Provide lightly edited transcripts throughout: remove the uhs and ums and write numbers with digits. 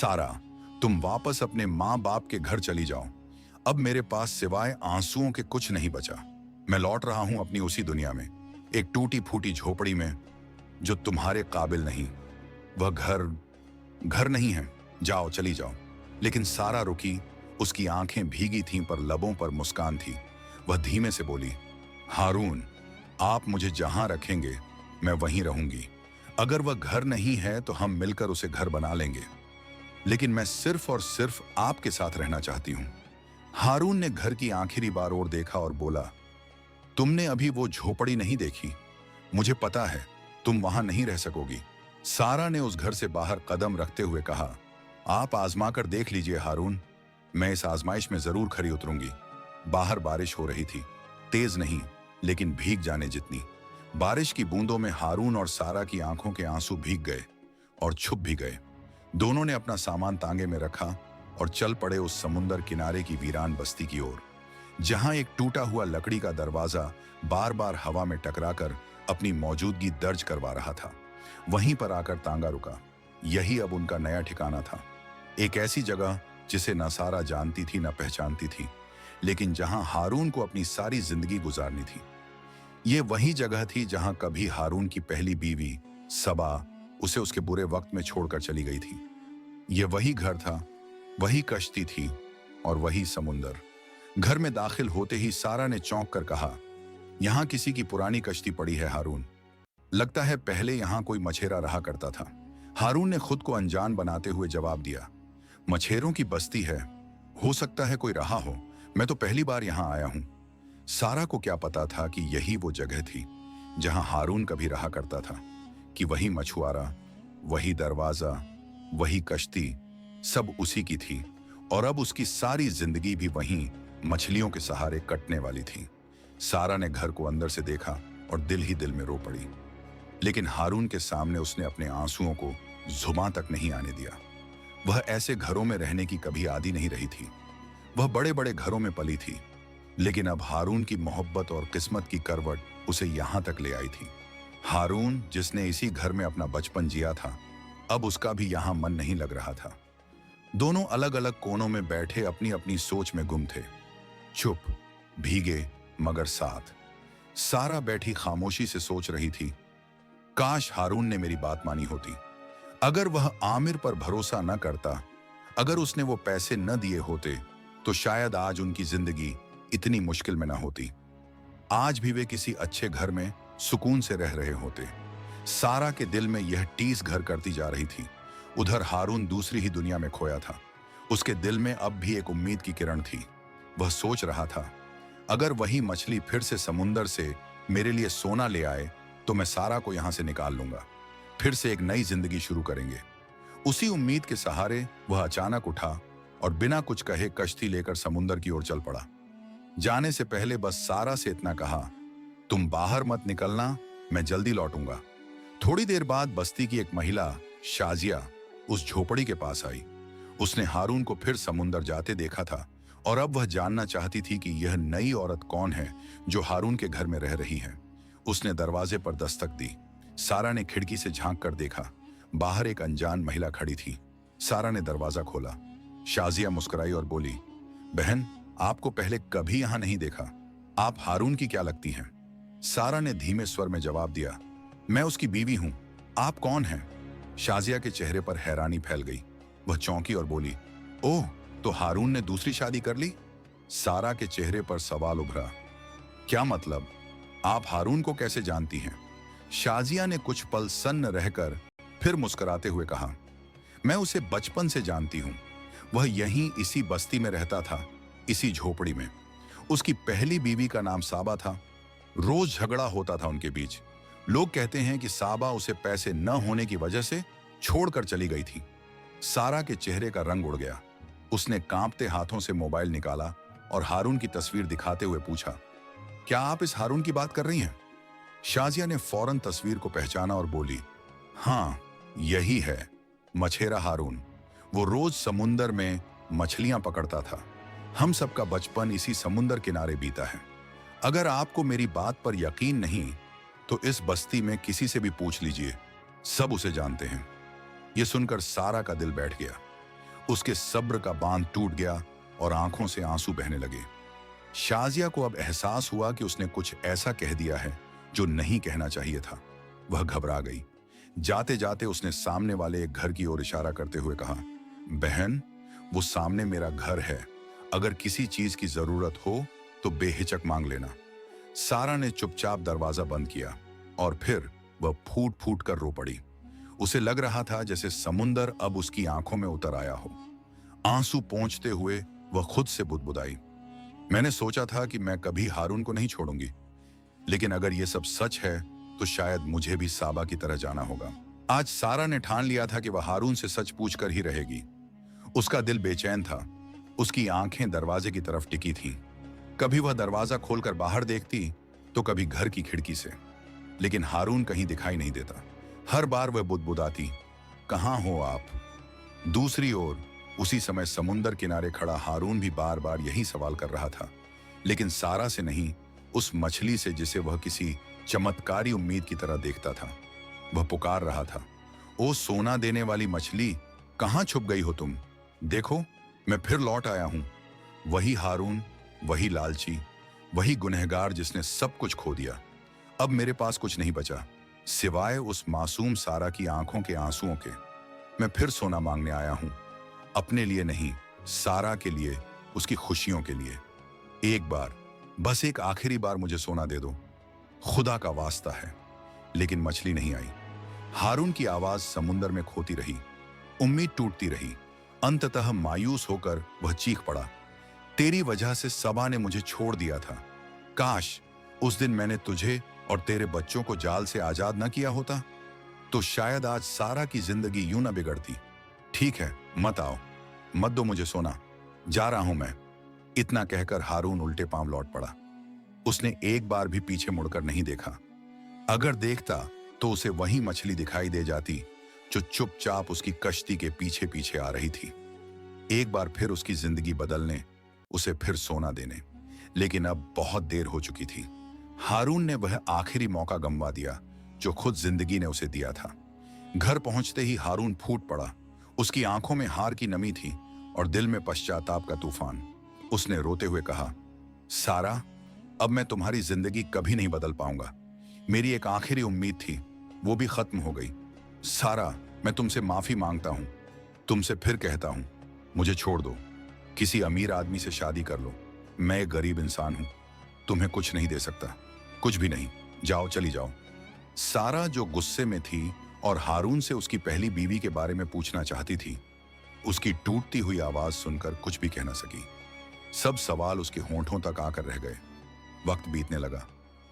सारा, तुम वापस अपने माँ बाप के घर चली जाओ। अब मेरे पास सिवाय आंसुओं के कुछ नहीं बचा। मैं लौट रहा हूं अपनी उसी दुनिया में, एक टूटी फूटी झोपड़ी में जो तुम्हारे काबिल नहीं। वह घर घर नहीं है। जाओ, चली जाओ। लेकिन सारा रुकी। उसकी आंखें भीगी थीं पर लबों पर मुस्कान थी। वह धीमे से बोली, हारून, आप मुझे जहां रखेंगे मैं वहीं रहूंगी। अगर वह घर नहीं है तो हम मिलकर उसे घर बना लेंगे, लेकिन मैं सिर्फ और सिर्फ आपके साथ रहना चाहती हूं। हारून ने घर की आखिरी बार और देखा और बोला, तुमने अभी वो झोपड़ी नहीं देखी। मुझे पता है तुम वहां नहीं रह सकोगी। सारा ने उस घर से बाहर कदम रखते हुए कहा, आप आजमा कर देख लीजिए हारून, मैं इस आजमाइश में जरूर खरी उतरूंगी। बाहर बारिश हो रही थी, तेज नहीं लेकिन भीग जाने जितनी। बारिश की बूंदों में हारून और सारा की आंखों के आंसू भीग गए और छुप भी गए। दोनों ने अपना सामान तांगे में रखा और चल पड़े उस समुंदर किनारे की वीरान बस्ती की ओर, जहां एक टूटा हुआ लकड़ी का दरवाजा बार बार हवा में टकराकर अपनी मौजूदगी दर्ज करवा रहा था। वहीं पर आकर तांगा रुका। यही अब उनका नया ठिकाना था, एक ऐसी जगह जिसे न सारा जानती थी न पहचानती थी, लेकिन जहां हारून को अपनी सारी जिंदगी गुजारनी थी। ये वही जगह थी जहां कभी हारून की पहली बीवी सबा उसे उसके बुरे वक्त में छोड़कर चली गई थी। ये वही घर था, वही कश्ती थी और वही समुंदर। घर में दाखिल होते ही सारा ने चौंक कर कहा, यहां किसी की पुरानी कश्ती पड़ी है हारून। लगता है पहले यहां कोई मछेरा रहा करता था। हारून ने खुद को अनजान बनाते हुए जवाब दिया, मछेरों की बस्ती है, हो सकता है कोई रहा हो, मैं तो पहली बार यहां आया हूं। सारा को क्या पता था कि यही वो जगह थी जहां हारून कभी रहा करता था, कि वही मछुआरा, वही दरवाजा, वही कश्ती सब उसी की थी और अब उसकी सारी जिंदगी भी वहीं मछलियों के सहारे कटने वाली थी। सारा ने घर को अंदर से देखा और दिल ही दिल में रो पड़ी, लेकिन हारून के सामने उसने अपने आंसुओं को जुबां तक नहीं आने दिया। वह ऐसे घरों में रहने की कभी आदी नहीं रही थी। वह बड़े बड़े घरों में पली थी, लेकिन अब हारून की मोहब्बत और किस्मत की करवट उसे यहां तक ले आई थी। हारून, जिसने इसी घर में अपना बचपन जिया था, अब उसका भी यहां मन नहीं लग रहा था। दोनों अलग अलग कोनों में बैठे अपनी अपनी सोच में गुम थे, चुप, भीगे मगर साथ। सारा बैठी खामोशी से सोच रही थी, काश हारून ने मेरी बात मानी होती। अगर वह आमिर पर भरोसा न करता, अगर उसने वो पैसे न दिए होते, तो शायद आज उनकी जिंदगी इतनी मुश्किल में ना होती। आज भी वे किसी अच्छे घर में सुकून से रह रहे होते। सारा के दिल में यह टीस घर करती जा रही थी। उधर हारून दूसरी ही दुनिया में खोया था। उसके दिल में अब भी एक उम्मीद की किरण थी। वह सोच रहा था, अगर वही मछली फिर से समुंदर से मेरे लिए सोना ले आए तो मैं सारा को यहां से निकाल लूंगा। फिर से एक नई जिंदगी शुरू करेंगे। उसी उम्मीद के सहारे वह अचानक उठा और बिना कुछ कहे कश्ती लेकर समुंदर की ओर चल पड़ा। जाने से पहले बस सारा से इतना कहा, तुम बाहर मत निकलना, मैं जल्दी लौटूंगा। थोड़ी देर बाद बस्ती की एक महिला शाजिया उस झोपड़ी के पास आई। उसने हारून को फिर समुंदर जाते देखा था और अब वह जानना चाहती थी कि यह नई औरत कौन है जो हारून के घर में रह रही है। उसने दरवाजे पर दस्तक दी। सारा ने खिड़की से झांक कर देखा, बाहर एक अनजान महिला खड़ी थी। सारा ने दरवाजा खोला। शाजिया मुस्कुराई और बोली, बहन, आपको पहले कभी यहां नहीं देखा। आप हारून की क्या लगती हैं? सारा ने धीमे स्वर में जवाब दिया, मैं उसकी बीवी हूं। आप कौन हैं? शाजिया के चेहरे पर हैरानी फैल गई। वह चौंकी और बोली, ओह, तो हारून ने दूसरी शादी कर ली? सारा के चेहरे पर सवाल उभरा, क्या मतलब? आप हारून को कैसे जानती हैं? शाजिया ने कुछ पल सन्न रहकर फिर मुस्कुराते हुए कहा, मैं उसे बचपन से जानती हूं। वह यहीं इसी बस्ती में रहता था, इसी झोपड़ी में। उसकी पहली बीवी का नाम साबा था। रोज झगड़ा होता था उनके बीच। लोग कहते हैं कि साबा उसे पैसे न होने की वजह से छोड़कर चली गई थी। सारा के चेहरे का रंग उड़ गया। उसने कांपते हाथों से मोबाइल निकाला और हारून की तस्वीर दिखाते हुए पूछा, क्या आप इस हारून की बात कर रही हैं? शाजिया ने फौरन तस्वीर को पहचाना और बोली, हाँ, यही है मछेरा हारून। वो रोज समुंदर में मछलियां पकड़ता था। हम सबका बचपन इसी समुंदर किनारे बीता है। अगर आपको मेरी बात पर यकीन नहीं तो इस बस्ती में किसी से भी पूछ लीजिए, सब उसे जानते हैं। यह सुनकर सारा का दिल बैठ गया। उसके सब्र का बांध टूट गया और आंखों से आंसू बहने लगे। शाजिया को अब एहसास हुआ कि उसने कुछ ऐसा कह दिया है जो नहीं कहना चाहिए था। वह घबरा गई। जाते जाते उसने सामने वाले एक घर की ओर इशारा करते हुए कहा, बहन, वो सामने मेरा घर है। अगर किसी चीज की जरूरत हो तो बेहिचक मांग लेना। सारा ने चुपचाप दरवाजा बंद किया और फिर वह फूट फूट कर रो पड़ी। उसे लग रहा था जैसे समुंदर अब उसकी आंखों में उतर आया हो। आंसू पोंछते हुए वह खुद से बुदबुदाई, मैंने सोचा था कि मैं कभी हारून को नहीं छोड़ूंगी, लेकिन अगर यह सब सच है तो शायद मुझे भी साबा की तरह जाना होगा। आज सारा ने ठान लिया था कि वह हारून से सच पूछकर ही रहेगी। उसका दिल बेचैन था। उसकी आंखें दरवाजे की तरफ टिकी थीं। कभी वह दरवाजा खोलकर बाहर देखती तो कभी घर की खिड़की से, लेकिन हारून कहीं दिखाई नहीं देता। हर बार वह बुदबुदाती, कहाँ हो आप? दूसरी ओर उसी समय समुंदर किनारे खड़ा हारून भी बार बार यही सवाल कर रहा था, लेकिन सारा से नहीं, उस मछली से जिसे वह किसी चमत्कारी उम्मीद की तरह देखता था। वह पुकार रहा था, ओ सोना देने वाली मछली, कहाँ छुप गई हो तुम? देखो, मैं फिर लौट आया हूं। वही हारून, वही लालची, वही गुनहगार जिसने सब कुछ खो दिया। अब मेरे पास कुछ नहीं बचा सिवाय उस मासूम सारा की आंखों के आंसुओं के। मैं फिर सोना मांगने आया हूं, अपने लिए नहीं, सारा के लिए, उसकी खुशियों के लिए। एक बार, बस एक आखिरी बार मुझे सोना दे दो, खुदा का वास्ता है। लेकिन मछली नहीं आई। हारून की आवाज समुंदर में खोती रही, उम्मीद टूटती रही। अंततः मायूस होकर वह चीख पड़ा, तेरी वजह से सबा ने मुझे छोड़ दिया था। काश उस दिन मैंने तुझे और तेरे बच्चों को जाल से आजाद न किया होता, तो शायद आज सारा की जिंदगी यूं न बिगड़ती। ठीक है, मत आओ, मत दो मुझे सोना, जा रहा हूं मैं। इतना कहकर हारून उल्टे पांव लौट पड़ा। उसने एक बार भी पीछे मुड़कर नहीं देखा। अगर देखता तो उसे वही मछली दिखाई दे जाती जो चुपचाप उसकी कश्ती के पीछे पीछे आ रही थी, एक बार फिर उसकी जिंदगी बदलने, उसे फिर सोना देने। लेकिन अब बहुत देर हो चुकी थी। हारून ने वह आखिरी मौका गंवा दिया जो खुद जिंदगी ने उसे दिया था। घर पहुंचते ही हारून फूट पड़ा। उसकी आंखों में हार की नमी थी और दिल में पश्चाताप का तूफान। उसने रोते हुए कहा, सारा, अब मैं तुम्हारी जिंदगी कभी नहीं बदल पाऊंगा। मेरी एक आखिरी उम्मीद थी, वो भी खत्म हो गई। सारा, मैं तुमसे माफी मांगता हूं। तुमसे फिर कहता हूं, मुझे छोड़ दो। किसी अमीर आदमी से शादी कर लो। मैं एक गरीब इंसान हूं, तुम्हें कुछ नहीं दे सकता, कुछ भी नहीं। जाओ, चली जाओ। सारा, जो गुस्से में थी और हारून से उसकी पहली बीवी के बारे में पूछना चाहती थी, उसकी टूटती हुई आवाज सुनकर कुछ भी कह न सकी। सब सवाल उसके होंठों तक आकर रह गए। वक्त बीतने लगा,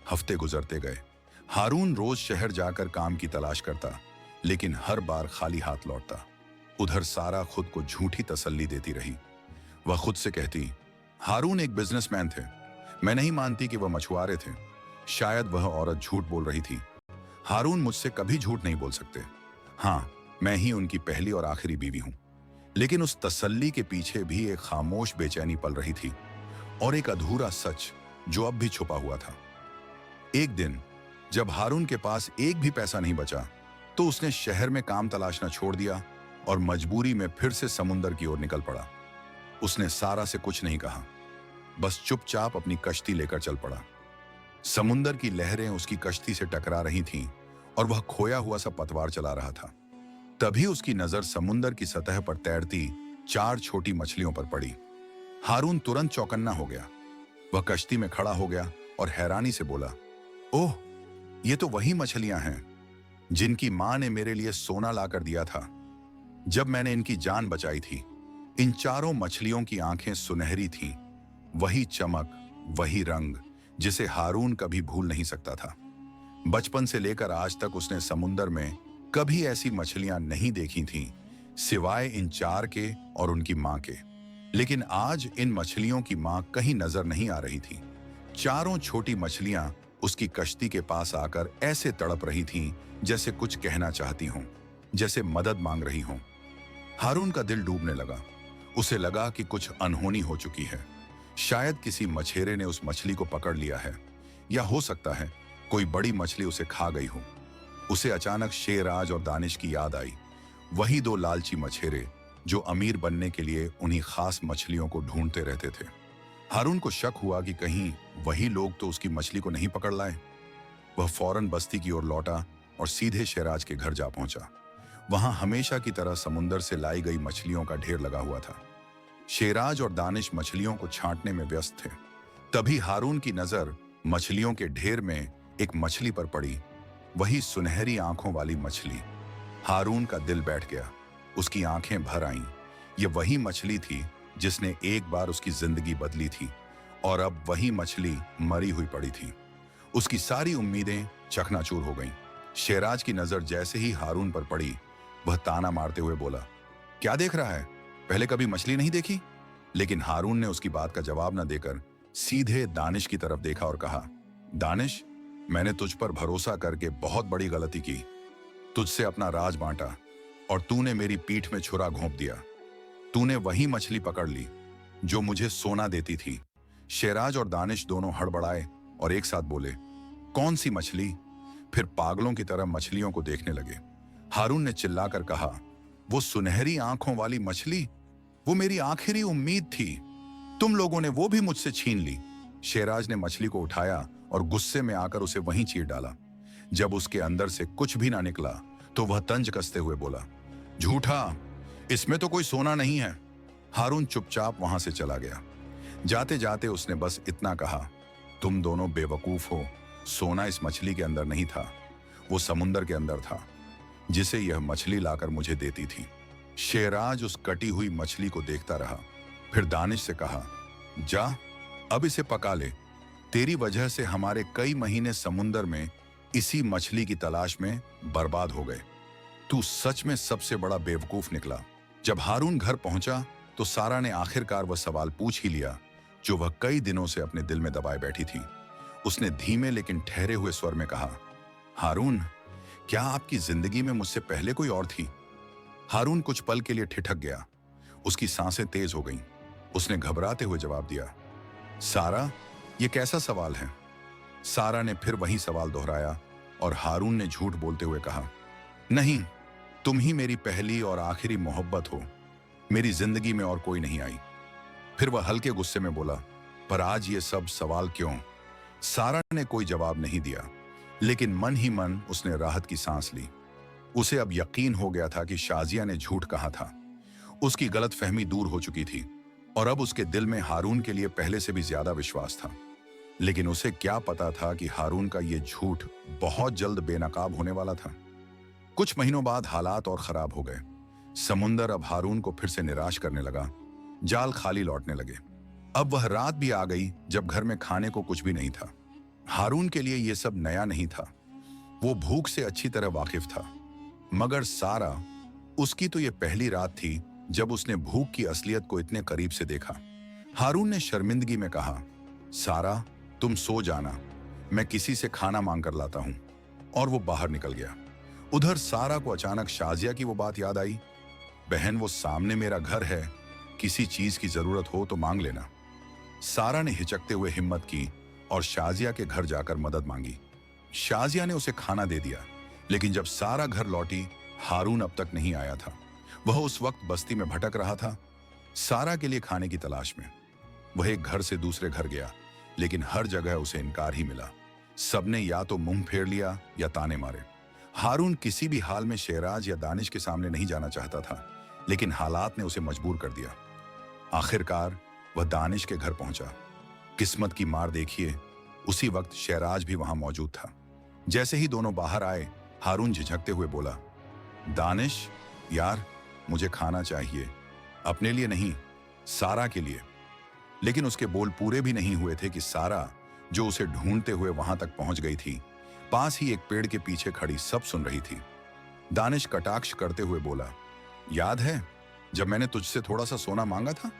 हफ्ते गुजरते गए। हारून रोज शहर जाकर काम की तलाश करता, लेकिन हर बार खाली हाथ लौटता। उधर सारा खुद को झूठी तसल्ली देती रही। वह खुद से कहती, हारून एक बिजनेसमैन थे, मैं नहीं मानती कि वह मछुआरे थे। शायद वह औरत झूठ बोल रही थी। हारून मुझसे कभी झूठ नहीं बोल सकते। हाँ, मैं ही उनकी पहली और आखिरी बीवी हूं। लेकिन उस तसल्ली के पीछे भी एक खामोश बेचैनी पल रही थी और एक अधूरा सच जो अब भी छुपा हुआ था। एक दिन जब हारून के पास एक भी पैसा नहीं बचा, तो उसने शहर में काम तलाशना छोड़ दिया और मजबूरी में फिर से समुंदर की ओर निकल पड़ा। उसने सारा से कुछ नहीं कहा, बस चुपचाप अपनी कश्ती लेकर चल पड़ा। समुंदर की लहरें उसकी कश्ती से टकरा रही थीं और वह खोया हुआ सा पतवार चला रहा था। तभी उसकी नजर समुंदर की सतह पर तैरती 4 छोटी मछलियों पर पड़ी। हारून तुरंत चौकन्ना हो गया। वह कश्ती में खड़ा हो गया और हैरानी से बोला, ओह, ये तो वही मछलियां हैं जिनकी मां ने मेरे लिए सोना लाकर दिया था जब मैंने इनकी जान बचाई थी। इन चारों मछलियों की आंखें सुनहरी थीं, वही चमक, वही रंग जिसे हारून कभी भूल नहीं सकता था। बचपन से लेकर आज तक उसने समुंदर में कभी ऐसी मछलियां नहीं देखी थीं, सिवाय इन 4 के और उनकी मां के। लेकिन आज इन मछलियों की मां कहीं नजर नहीं आ रही थी। चारों छोटी मछलियां उसकी कश्ती के पास आकर ऐसे तड़प रही थीं जैसे कुछ कहना चाहती हों, जैसे मदद मांग रही हों। हारून का दिल डूबने लगा। उसे लगा कि कुछ अनहोनी हो चुकी है। शायद किसी मछेरे ने उस मछली को पकड़ लिया है, या हो सकता है कोई बड़ी मछली उसे खा गई हो। उसे अचानक शेरराज और दानिश की याद आई, वही 2 लालची मछेरे जो अमीर बनने के लिए उन्हीं खास मछलियों को ढूंढते रहते थे। हारून को शक हुआ कि कहीं वही लोग तो उसकी मछली को नहीं पकड़ लाए। वह फौरन बस्ती की ओर लौटा और सीधे शेराज के घर जा पहुंचा। वहां हमेशा की तरह समुंदर से लाई गई मछलियों का ढेर लगा हुआ था। शेराज और दानिश मछलियों को छांटने में व्यस्त थे। तभी हारून की नजर मछलियों के ढेर में एक मछली पर पड़ी, वही सुनहरी आंखों वाली मछली। हारून का दिल बैठ गया, उसकी आंखें भर आईं। ये वही मछली थी जिसने एक बार उसकी जिंदगी बदली थी, और अब वही मछली मरी हुई पड़ी थी। उसकी सारी उम्मीदें चकनाचूर हो गईं। शेराज की नजर जैसे ही हारून पर पड़ी, वह ताना मारते हुए बोला, क्या देख रहा है? पहले कभी मछली नहीं देखी? लेकिन हारून ने उसकी बात का जवाब न देकर सीधे दानिश की तरफ देखा और कहा, दानिश, मैंने तुझ पर भरोसा करके बहुत बड़ी गलती की। तुझसे अपना राज बांटा और तूने मेरी पीठ में छुरा घोंप दिया। तूने वही मछली पकड़ ली जो मुझे सोना देती थी। शेराज और दानिश दोनों हड़बड़ाए और एक साथ बोले, कौन सी मछली? फिर पागलों की तरह मछलियों को देखने लगे। हारून ने चिल्लाकर कहा, वो सुनहरी आंखों वाली मछली, वो मेरी आखिरी उम्मीद थी। तुम लोगों ने वो भी मुझसे छीन ली। शेराज ने मछली को उठाया और गुस्से में आकर उसे वहीं चीर डाला। जब उसके अंदर से कुछ भी ना निकला तो वह तंज कसते हुए बोला, झूठा, इसमें तो कोई सोना नहीं है। हारून चुपचाप वहां से चला गया। जाते जाते उसने बस इतना कहा, तुम दोनों बेवकूफ हो। सोना इस मछली के अंदर नहीं था, वो समुंदर के अंदर था, जिसे यह मछली लाकर मुझे देती थी। शेराज उस कटी हुई मछली को देखता रहा, फिर दानिश से कहा, जा अब इसे पका ले। तेरी वजह से हमारे कई महीने समुंदर में इसी मछली की तलाश में बर्बाद हो गए। तू सच में सबसे बड़ा बेवकूफ निकला। जब हारून घर पहुंचा तो सारा ने आखिरकार वह सवाल पूछ ही लिया जो वह कई दिनों से अपने दिल में दबाए बैठी थी। उसने धीमे लेकिन ठहरे हुए स्वर में कहा, हारून, क्या आपकी जिंदगी में मुझसे पहले कोई और थी? हारून कुछ पल के लिए ठिठक गया। उसकी सांसें तेज हो गईं। उसने घबराते हुए जवाब दिया, सारा, ये कैसा सवाल है? सारा ने फिर वही सवाल दोहराया और हारून ने झूठ बोलते हुए कहा, नहीं, तुम ही मेरी पहली और आखिरी मोहब्बत हो। मेरी जिंदगी में और कोई नहीं आई। फिर वह हल्के गुस्से में बोला, पर आज ये सब सवाल क्यों? सारा ने कोई जवाब नहीं दिया, लेकिन मन ही मन उसने राहत की सांस ली। उसे अब यकीन हो गया था कि शाजिया ने झूठ कहा था। उसकी गलतफहमी दूर हो चुकी थी और अब उसके दिल में हारून के लिए पहले से भी ज्यादा विश्वास था। लेकिन उसे क्या पता था कि हारून का यह झूठ बहुत जल्द बेनकाब होने वाला था। कुछ महीनों बाद हालात और खराब हो गए। समुंदर अब हारून को फिर से निराश करने लगा। जाल खाली लौटने लगे। अब वह रात भी आ गई जब घर में खाने को कुछ भी नहीं था। हारून के लिए यह सब नया नहीं था। वो भूख से अच्छी तरह वाकिफ था। मगर सारा, उसकी तो यह पहली रात थी जब उसने भूख की असलियत को इतने करीब से देखा। हारून ने शर्मिंदगी में कहा, सारा, तुम सो जाना, मैं किसी से खाना मांग कर लाता हूं। और वो बाहर निकल गया। उधर सारा को अचानक शाजिया की वो बात याद आई, बहन, वो सामने मेरा घर है, किसी चीज की जरूरत हो तो मांग लेना। सारा ने हिचकते हुए हिम्मत की और शाजिया के घर जाकर मदद मांगी। शाजिया ने उसे खाना दे दिया, लेकिन जब सारा घर लौटी, हारून अब तक नहीं आया था। वह उस वक्त बस्ती में भटक रहा था, सारा के लिए खाने की तलाश में। वह एक घर से दूसरे घर गया, लेकिन हर जगह उसे इनकार ही मिला। सबने या तो मुंह फेर लिया या ताने मारे। हारून किसी भी हाल में शेराज या दानिश के सामने नहीं जाना चाहता था, लेकिन हालात ने उसे मजबूर कर दिया। आखिरकार वह दानिश के घर पहुंचा। किस्मत की मार देखिए, उसी वक्त शेराज भी वहां मौजूद था। जैसे ही दोनों बाहर आए, हारून झिझकते हुए बोला, दानिश, यार, मुझे खाना चाहिए, अपने लिए नहीं, सारा के लिए। लेकिन उसके बोल पूरे भी नहीं हुए थे कि सारा, जो उसे ढूंढते हुए वहां तक पहुंच गई थी, पास ही एक पेड़ के पीछे खड़ी सब सुन रही थी। दानिश कटाक्ष करते हुए बोला, याद है जब मैंने तुझसे थोड़ा सा सोना मांगा था?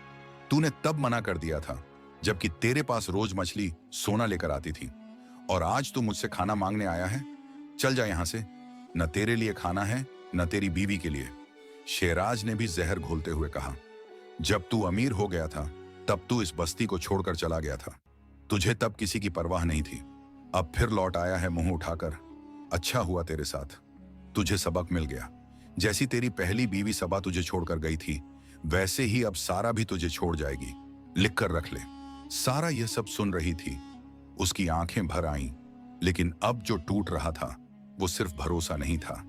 तूने तब मना कर दिया था, जबकि तेरे पास रोज मछली सोना लेकर आती थी। और आज तू मुझसे खाना मांगने आया है? चल जा यहां से, न तेरे लिए खाना है न तेरी बीवी के लिए। शेराज ने भी जहर घोलते हुए कहा, जब तू अमीर हो गया था तब तू इस बस्ती को छोड़कर चला गया था। तुझे तब किसी की परवाह नहीं थी। अब फिर लौट आया है मुंह उठाकर। अच्छा हुआ तेरे साथ, तुझे सबक मिल गया। जैसी तेरी पहली बीवी सबा तुझे छोड़कर गई थी, वैसे ही अब सारा भी तुझे छोड़ जाएगी, लिख कर रख ले। सारा यह सब सुन रही थी। उसकी आंखें भर आईं, लेकिन अब जो टूट रहा था वो सिर्फ भरोसा नहीं था,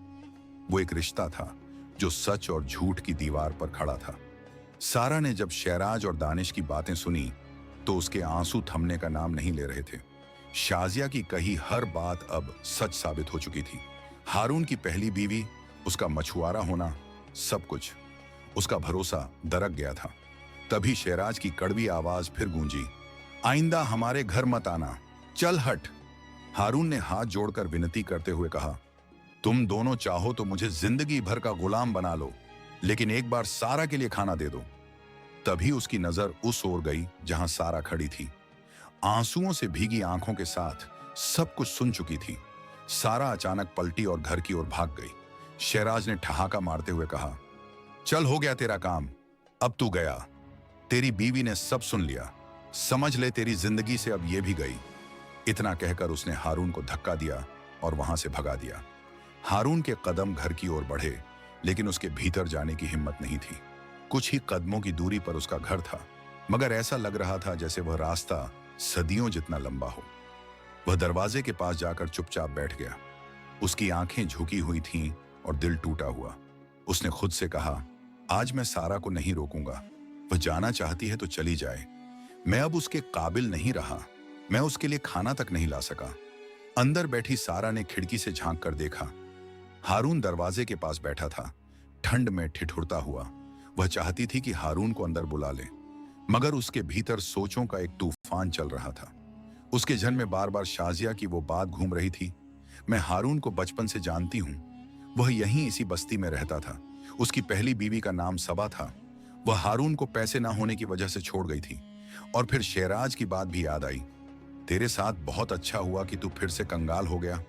वो एक रिश्ता था जो सच और झूठ की दीवार पर खड़ा था। सारा ने जब शहराज और दानिश की बातें सुनी तो उसके आंसू थमने का नाम नहीं ले रहे थे। शाजिया की कही हर बात अब सच साबित हो चुकी थी। हारून की पहली बीवी, उसका मछुआरा होना, सब कुछ। उसका भरोसा दरक गया था। तभी शहराज की कड़वी आवाज फिर गूंजी, आइंदा हमारे घर मत आना, चल हट। हारून ने हाथ जोड़कर विनती करते हुए कहा, तुम दोनों चाहो तो मुझे जिंदगी भर का गुलाम बना लो, लेकिन एक बार सारा के लिए खाना दे दो। तभी उसकी नजर उस ओर गई जहां सारा खड़ी थी। आंसुओं से भीगी आंखों के साथ सब कुछ सुन चुकी थी। सारा अचानक पलटी और घर की ओर भाग गई। शहराज ने ठहाका मारते हुए कहा, चल हो गया तेरा काम, अब तू गया। तेरी बीवी ने सब सुन लिया, समझ ले तेरी जिंदगी से अब ये भी गई। इतना कहकर उसने हारून को धक्का दिया और वहां से भगा दिया। हारून के कदम घर की ओर बढ़े, लेकिन उसके भीतर जाने की हिम्मत नहीं थी। कुछ ही कदमों की दूरी पर उसका घर था, मगर ऐसा लग रहा था जैसे वह रास्ता सदियों जितना लंबा हो। वह दरवाजे के पास जाकर चुपचाप बैठ गया। उसकी आंखें झुकी हुई थीं और दिल टूटा हुआ। उसने खुद से कहा, आज मैं सारा को नहीं रोकूंगा। वह जाना चाहती है तो चली जाए। मैं अब उसके काबिल नहीं रहा। मैं उसके लिए खाना तक नहीं ला सका। अंदर बैठी सारा ने खिड़की से झांक कर देखा। हारून दरवाजे के पास बैठा था, ठंड में ठिठुरता हुआ। वह चाहती थी कि हारून को अंदर बुला ले, मगर उसके भीतर सोचों का एक तूफान चल रहा था। उसके जहन में बार बार शाजिया की वो बात घूम रही थी, मैं हारून को बचपन से जानती हूं। वह यहीं इसी बस्ती में रहता था। उसकी पहली बीवी का नाम सबा था। वह हारून को पैसे ना होने की वजह से छोड़ गई थी। और फिर शहराज की बात भी याद आई। तेरे साथ बहुत अच्छा हुआ कि तू फिर से कंगाल हो गया।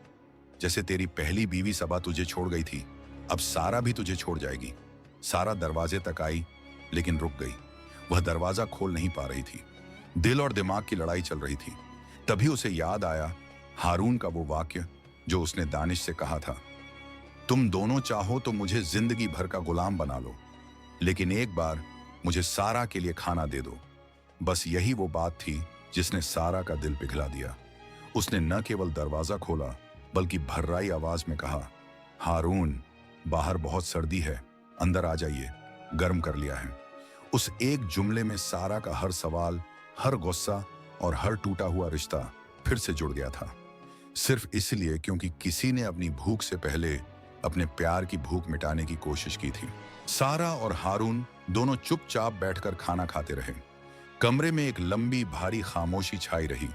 जैसे तेरी पहली बीवी सबा तुझे छोड़ गई थी, अब सारा भी तुझे छोड़ जाएगी। सारा दरवाजे तक आई, लेकिन रुक गई। वह दरवाजा खोल नहीं पा रही थी। दिल और दिमाग की लड़ाई चल रही थी। तभी उसे याद आया हारून का वो वाक्य जो उसने दानिश से कहा था, तुम दोनों चाहो तो मुझे जिंदगी भर का गुलाम बना लो, लेकिन एक बार मुझे सारा के लिए खाना दे दो। बस यही वो बात थी जिसने सारा का दिल पिघला दिया। उसने न केवल दरवाजा खोला, बल्कि भर्राई आवाज में कहा, हारून, बाहर बहुत सर्दी है, अंदर आ जाइए, गर्म कर लिया है। उस एक जुमले में सारा का हर सवाल, हर गुस्सा और हर टूटा हुआ रिश्ता फिर से जुड़ गया था। सिर्फ इसलिए क्योंकि किसी ने अपनी भूख से पहले अपने प्यार की भूख मिटाने की कोशिश की थी। सारा और हारून दोनों चुपचाप बैठकर खाना खाते रहे। कमरे में एक लंबी भारी खामोशी छाई रही।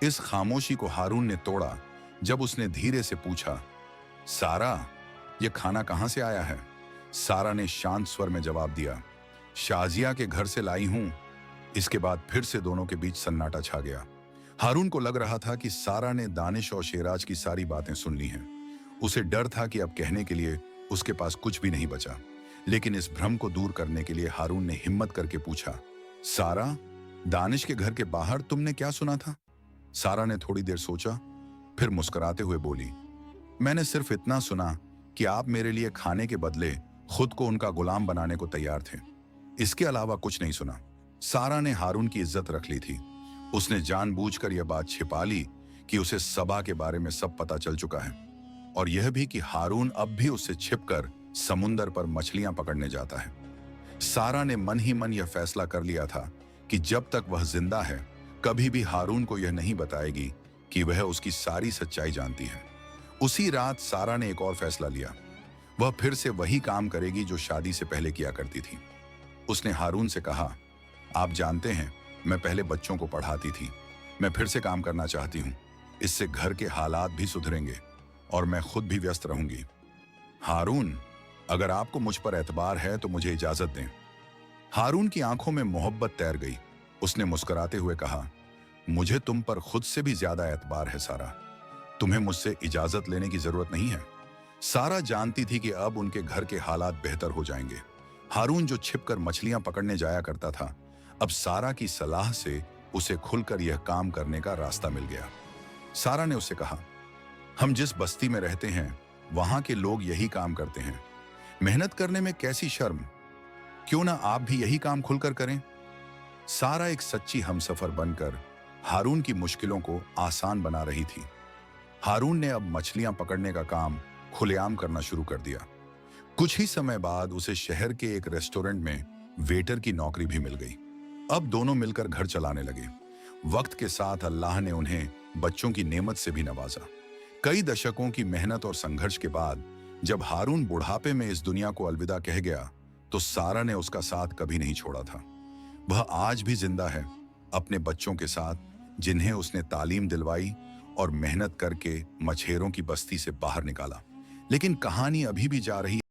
इस खामोशी को हारून ने तोड़ा जब उसने धीरे से पूछा, सारा, ये खाना कहां से आया है? सारा ने शांत स्वर में जवाब दिया, शाजिया के घर से लाई हूं। इसके बाद फिर से दोनों के बीच सन्नाटा छा गया। हारून को लग रहा था कि सारा ने दानिश और शेराज की सारी बातें सुन ली हैं। उसे डर था कि अब कहने के लिए उसके पास कुछ भी नहीं बचा। लेकिन इस भ्रम को दूर करने के लिए हारून ने हिम्मत करके पूछा, सारा, दानिश के घर के बाहर तुमने क्या सुना था? सारा ने थोड़ी देर सोचा, फिर मुस्कुराते हुए बोली, मैंने सिर्फ इतना सुना कि आप मेरे लिए खाने के बदले खुद को उनका गुलाम बनाने को तैयार थे। इसके अलावा कुछ नहीं सुना। सारा ने हारून की इज्जत रख ली थी। उसने जानबूझकर यह बात छिपा ली कि उसे सबा के बारे में सब पता चल चुका है, और यह भी कि हारून अब भी उससे छिपकर समुंदर पर मछलियां पकड़ने जाता है। सारा ने मन ही मन यह फैसला कर लिया था कि जब तक वह जिंदा है, कभी भी हारून को यह नहीं बताएगी कि वह उसकी सारी सच्चाई जानती है। उसी रात सारा ने एक और फैसला लिया। वह फिर से वही काम करेगी जो शादी से पहले किया करती थी। उसने हारून से कहा, आप जानते हैं, मैं पहले बच्चों को पढ़ाती थी। मैं फिर से काम करना चाहती हूँ। इससे घर के हालात भी सुधरेंगे और मैं खुद भी व्यस्त रहूंगी। हारून, अगर आपको मुझ पर एतबार है तो मुझे इजाजत दें। हारून की आंखों में मोहब्बत तैर गई। उसने मुस्कुराते हुए कहा, मुझे तुम पर खुद से भी ज्यादा एतबार है सारा। तुम्हें मुझसे इजाजत लेने की जरूरत नहीं है। सारा जानती थी कि अब उनके घर के हालात बेहतर हो जाएंगे। हारून जो छिपकर मछलियां पकड़ने जाया करता था, अब सारा की सलाह से उसे खुलकर यह काम करने का रास्ता मिल गया। सारा ने उससे कहा, हम जिस बस्ती में रहते हैं वहां के लोग यही काम करते हैं। मेहनत करने में कैसी शर्म। क्यों ना आप भी यही काम खुलकर करें। सारा एक सच्ची हमसफर बनकर हारून की मुश्किलों को आसान बना रही थी। हारून ने अब मछलियां पकड़ने का काम खुलेआम करना शुरू कर दिया। कुछ ही समय बाद उसे शहर के एक रेस्टोरेंट में वेटर की नौकरी भी मिल गई। अब दोनों मिलकर घर चलाने लगे। वक्त के साथ अल्लाह ने उन्हें बच्चों की नेमत से भी नवाजा। कई दशकों की मेहनत और संघर्ष के बाद जब हारून बुढ़ापे में इस दुनिया को अलविदा कह गया, तो सारा ने उसका साथ कभी नहीं छोड़ा था। वह आज भी जिंदा है, अपने बच्चों के साथ, जिन्हें उसने तालीम दिलवाई और मेहनत करके मछेरों की बस्ती से बाहर निकाला। लेकिन कहानी अभी भी जा रही